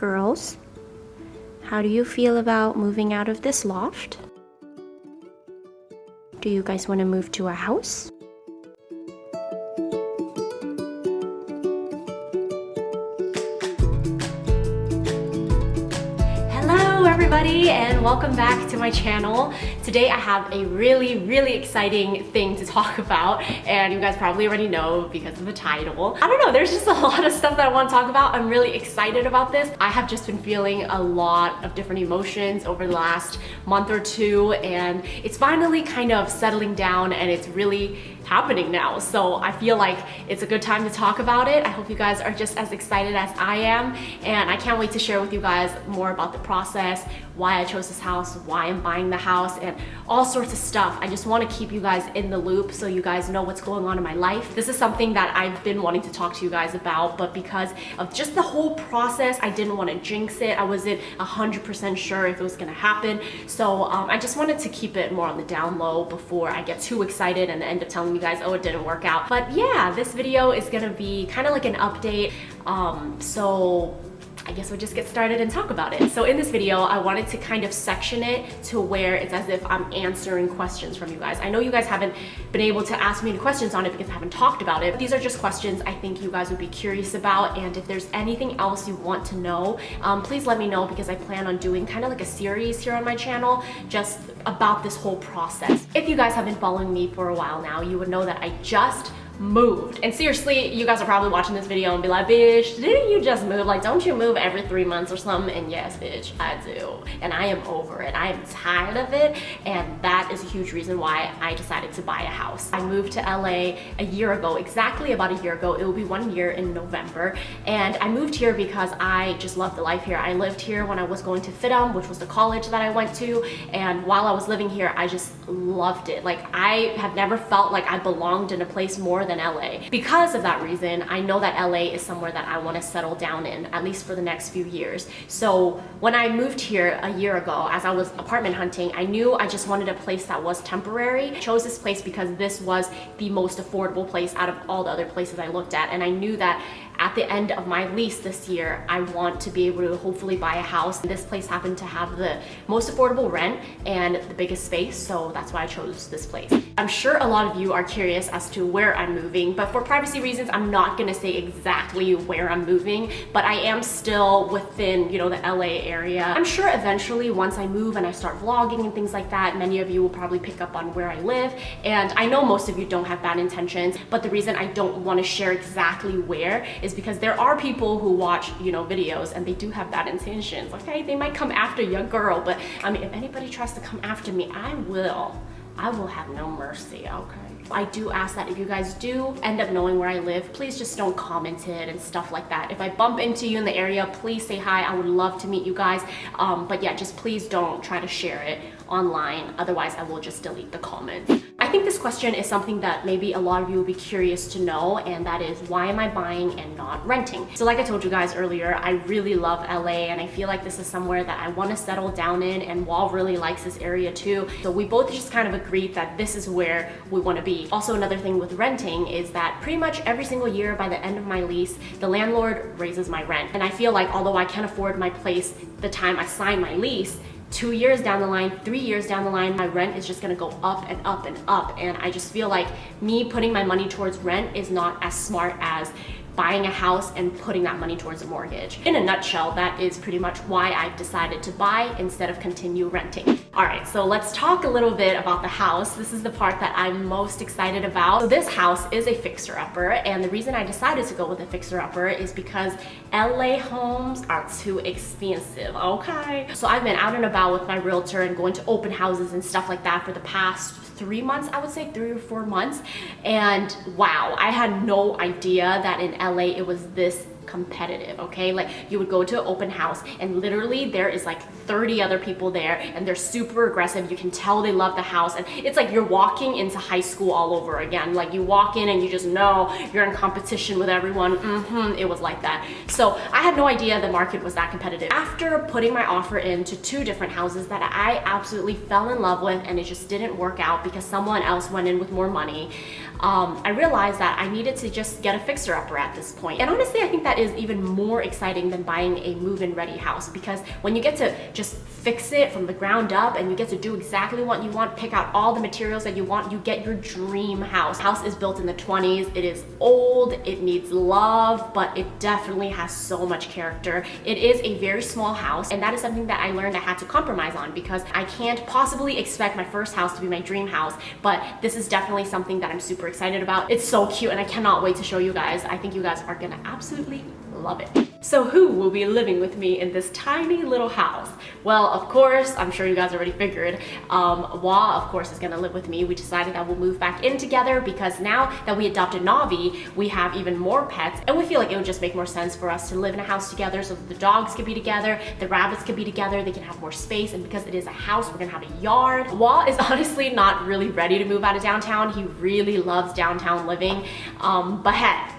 girls, how do you feel about moving out of this loft? Do you guys want to move to a house? Hello everybody, and welcome back to my channel. Today I have a really exciting thing to talk about, and you guys probably already know because of the title. I don't know, there's just a lot of stuff that I want to talk about. I'm really excited about this. I have just been feeling a lot of different emotions over the last month or two, and it's finally kind of settling down and it's really happening now. So I feel like it's a good time to talk about it. I hope you guys are just as excited as I am, and I can't wait to share with you guys more about the process, why I chose this house, why I'm buying the house, and all sorts of stuff. I just want to keep you guys in the loop so you guys know what's going on in my life. This is something that I've been wanting to talk to you guys about, but because of just the whole process, I didn't want to jinx it. I wasn't 100% sure if it was gonna happen. So I just wanted to keep it more on the down low before I get too excited and end up telling you guys, oh, it didn't work out. But yeah, this video is gonna be kind of like an update. So I guess we'll just get started and talk about it. So in this video, I wanted to kind of section it to where it's as if I'm answering questions from you guys. I know you guys haven't been able to ask me any questions on it because I haven't talked about it. These are just questions I think you guys would be curious about, and if there's anything else you want to know, please let me know, because I plan on doing kind of like a series here on my channel just about this whole process. If you guys have been following me for a while now, you would know that I just moved. And seriously, you guys are probably watching this video and be like, bitch, didn't you just move? Like, don't you move every 3 months or something? And yes, bitch, I do. And I am over it. I am tired of it. And that is a huge reason why I decided to buy a house. I moved to LA a year ago, exactly about a year ago. It will be 1 year in November. And I moved here because I just love the life here. I lived here when I was going to FITM, which was the college that I went to. And while I was living here, I just loved it. Like, I have never felt like I belonged in a place more than LA. Because of that reason, I know that LA is somewhere that I want to settle down in, at least for the next few years. So when I moved here a year ago, as I was apartment hunting, I knew I just wanted a place that was temporary. I chose this place because this was the most affordable place out of all the other places I looked at, and I knew that at the end of my lease this year, I want to be able to hopefully buy a house. This place happened to have the most affordable rent and the biggest space, so that's why I chose this place. I'm sure a lot of you are curious as to where I'm moving, but for privacy reasons, I'm not gonna say exactly where I'm moving, but I am still within, you know, the LA area. I'm sure eventually, once I move and I start vlogging and things like that, many of you will probably pick up on where I live, and I know most of you don't have bad intentions, but the reason I don't want to share exactly where is because there are people who watch, you know, videos and they do have bad intentions. Okay, they might come after your girl, but I mean, if anybody tries to come after me, I will have no mercy, okay? I do ask that if you guys do end up knowing where I live, please just don't comment it and stuff like that. If I bump into you in the area, please say hi. I would love to meet you guys. But yeah, just please don't try to share it online. Otherwise, I will just delete the comments. I think this question is something that maybe a lot of you will be curious to know, and that is, why am I buying and not renting? So like I told you guys earlier, I really love LA, and I feel like this is somewhere that I want to settle down in, and Wall really likes this area too. So we both just kind of agreed that this is where we want to be. Also, another thing with renting is that pretty much every single year by the end of my lease, the landlord raises my rent. And I feel like although I can't afford my place the time I sign my lease, 2 years down the line, 3 years down the line, my rent is just gonna go up and up and up. And I just feel like me putting my money towards rent is not as smart as buying a house and putting that money towards a mortgage. In a nutshell, that is pretty much why I've decided to buy instead of continue renting. All right, so let's talk a little bit about the house. This is the part that I'm most excited about. So this house is a fixer-upper, and the reason I decided to go with a fixer-upper is because LA homes are too expensive, okay? So I've been out and about with my realtor and going to open houses and stuff like that for the past 3 months, I would say 3 or 4 months. And wow, I had no idea that in LA it was this competitive, okay? Like, you would go to an open house and literally there is like 30 other people there and they're super aggressive. You can tell they love the house, and it's like you're walking into high school all over again. Like, you walk in and you just know you're in competition with everyone. It was like that. So I had no idea the market was that competitive. After putting my offer into 2 different houses that I absolutely fell in love with and it just didn't work out because someone else went in with more money, I realized that I needed to just get a fixer-upper at this point. And honestly, I think that is even more exciting than buying a move-in ready house, because when you get to just fix it from the ground up and you get to do exactly what you want, pick out all the materials that you want, you get your dream house. House is built in the 20s. It is old, it needs love, but it definitely has so much character. It is a very small house, and that is something that I learned I had to compromise on, because I can't possibly expect my first house to be my dream house, but this is definitely something that I'm super excited about. It's so cute and I cannot wait to show you guys. I think you guys are gonna absolutely love it. So who will be living with me in this tiny little house? Well, of course, I'm sure you guys already figured, Wa, of course, is gonna live with me. We decided that we'll move back in together because now that we adopted Navi, we have even more pets, and we feel like it would just make more sense for us to live in a house together so that the dogs could be together, the rabbits could be together, they can have more space, and because it is a house, we're gonna have a yard. Wa is honestly not really ready to move out of downtown. He really loves downtown living, but heck,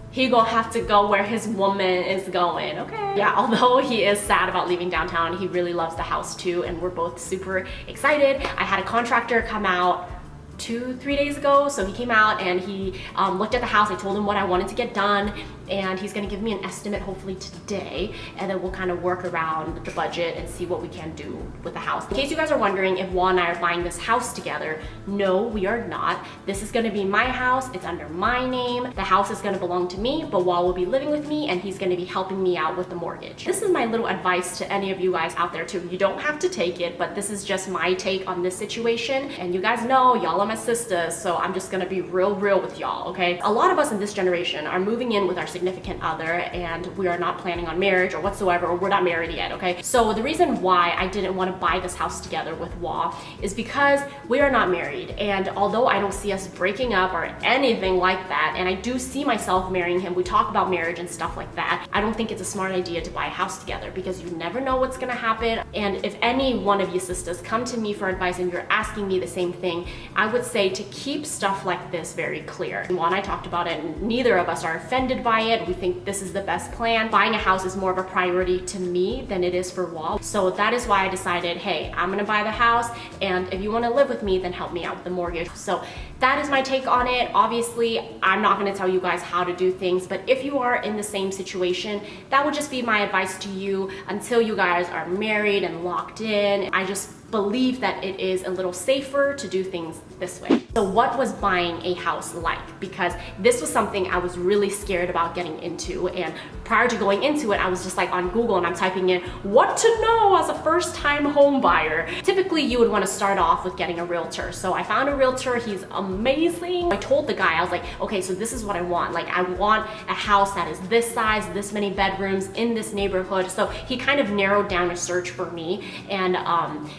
he gonna have to go where his woman is going, okay? Yeah, although he is sad about leaving downtown, he really loves the house too, and we're both super excited. I had a contractor come out 2-3 days ago, so he came out and he looked at the house. I told him what I wanted to get done, and he's gonna give me an estimate hopefully today, and then we'll kind of work around the budget and see what we can do with the house. In case you guys are wondering if Juan and I are buying this house together, no, we are not. This is gonna be my house. It's under my name. The house is gonna belong to me, but Juan will be living with me and he's gonna be helping me out with the mortgage. This is my little advice to any of you guys out there too. You don't have to take it, but this is just my take on this situation, and you guys know y'all are my sisters, so I'm just gonna be real with y'all, okay? A lot of us in this generation are moving in with our significant other, and we are not planning on marriage or whatsoever, or we're not married yet, okay? So the reason why I didn't want to buy this house together with Wa is because we are not married, and although I don't see us breaking up or anything like that, and I do see myself marrying him, we talk about marriage and stuff like that, I don't think it's a smart idea to buy a house together, because you never know what's gonna happen. And if any one of you sisters come to me for advice and you're asking me the same thing, I would say to keep stuff like this very clear. Juan and I talked about it, and neither of us are offended by it. We think this is the best plan. Buying a house is more of a priority to me than it is for Wall. So that is why I decided, hey, I'm gonna buy the house, and if you wanna live with me, then help me out with the mortgage. So that is my take on it. Obviously, I'm not gonna tell you guys how to do things, but if you are in the same situation, that would just be my advice to you until you guys are married and locked in. I just believe that it is a little safer to do things this way. So what was buying a house like? Because this was something I was really scared about getting into, and prior to going into it, I was just like on Google and I'm typing in what to know as a first-time home buyer. Typically, you would want to start off with getting a realtor. So I found a realtor, he's amazing. I told the guy, I was like, okay, so this is what I want. Like, I want a house that is this size, this many bedrooms in this neighborhood. So he kind of narrowed down a search for me, and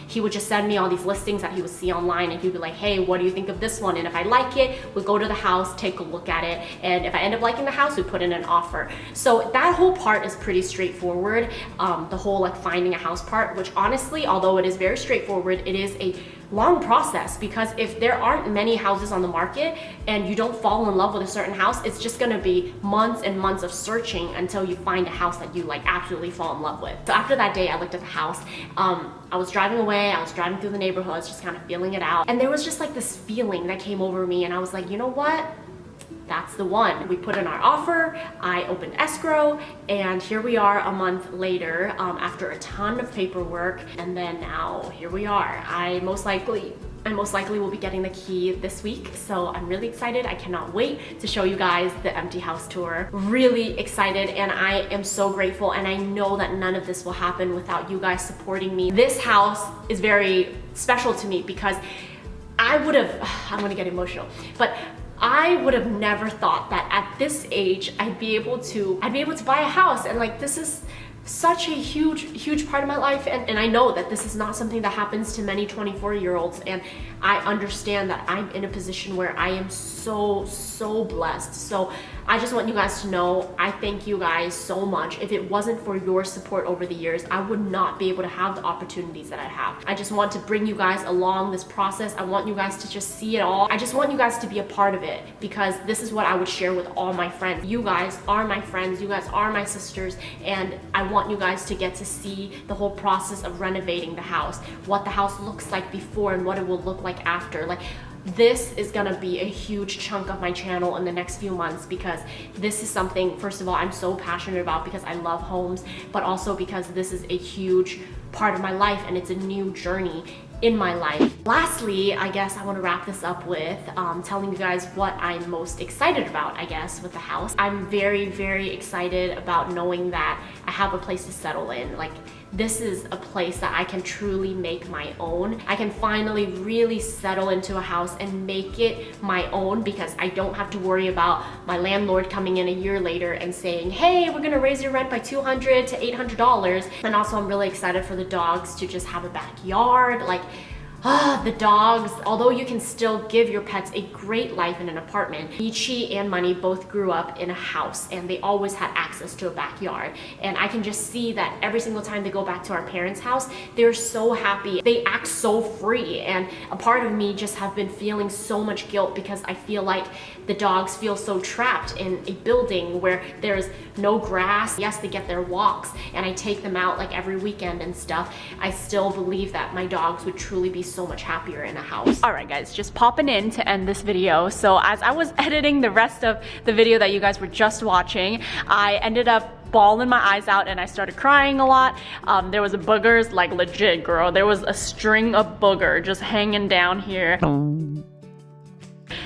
he would just send me all these listings that he would see online, and he'd be like, hey, what do you think of this one? And if I like it, we'd go to the house, take a look at it, and if I end up liking the house, we put in an offer. So that whole part is pretty straightforward, the whole like finding a house part, which honestly, although it is very straightforward, it is a long process, because if there aren't many houses on the market and you don't fall in love with a certain house, it's just gonna be months and months of searching until you find a house that you like absolutely fall in love with. So after that day, I looked at the house. I was driving away, I was driving through the neighborhoods, just kind of feeling it out. And there was just like this feeling that came over me, and I was like, you know what? That's the one. We put in our offer, I opened escrow, and here we are a month later, after a ton of paperwork, and then now here we are. I most likely will be getting the key this week, so I'm really excited. I cannot wait to show you guys the empty house tour. Really excited, and I am so grateful, and I know that none of this will happen without you guys supporting me. This house is very special to me because I'm gonna get emotional, but I would have never thought that at this age I'd be able to buy a house, and like this is such a huge part of my life, and I know that this is not something that happens to many 24-year-olds, and I understand that I'm in a position where I am so blessed. So I just want you guys to know I thank you guys so much. If it wasn't for your support over the years, I would not be able to have the opportunities that I have. I just want to bring you guys along this process. I want you guys to just see it all. I just want you guys to be a part of it, because this is what I would share with all my friends. You guys are my friends, you guys are my sisters, and I want you guys to get to see the whole process of renovating the house, what the house looks like before and what it will look like after. Like, this is gonna be a huge chunk of my channel in the next few months, because this is something, first of all, I'm so passionate about because I love homes, but also because this is a huge part of my life and it's a new journey in my life. Lastly, I guess I want to wrap this up with telling you guys what I'm most excited about, I guess, with the house. I'm very, very excited about knowing that I have a place to settle in. Like, this is a place that I can truly make my own. I can finally really settle into a house and make it my own, because I don't have to worry about my landlord coming in a year later and saying, hey, we're gonna raise your rent by $200 to $800. And also, I'm really excited for the dogs to just have a backyard. Like, the dogs, although you can still give your pets a great life in an apartment, Michi and Money both grew up in a house and they always had access to a backyard. And I can just see that every single time they go back to our parents' house, they're so happy. They act so free, and a part of me just have been feeling so much guilt because I feel like the dogs feel so trapped in a building where there's no grass. Yes, they get their walks and I take them out like every weekend and stuff. I still believe that my dogs would truly be so much happier in a house. All right, guys, just popping in to end this video. So as I was editing the rest of the video that you guys were just watching, I ended up bawling my eyes out and I started crying a lot. There was boogers, like legit, girl. There was a string of booger just hanging down here.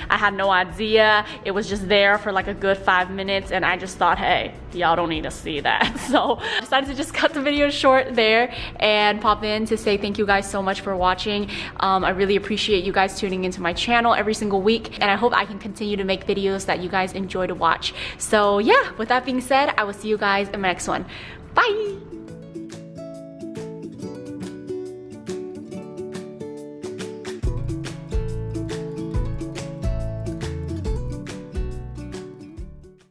I had no idea. It was just there for like a good 5 minutes and I just thought, hey, y'all don't need to see that. So I decided to just cut the video short there and pop in to say thank you guys so much for watching. I really appreciate you guys tuning into my channel every single week, and I hope I can continue to make videos that you guys enjoy to watch. So yeah, with that being said, I will see you guys in my next one. Bye!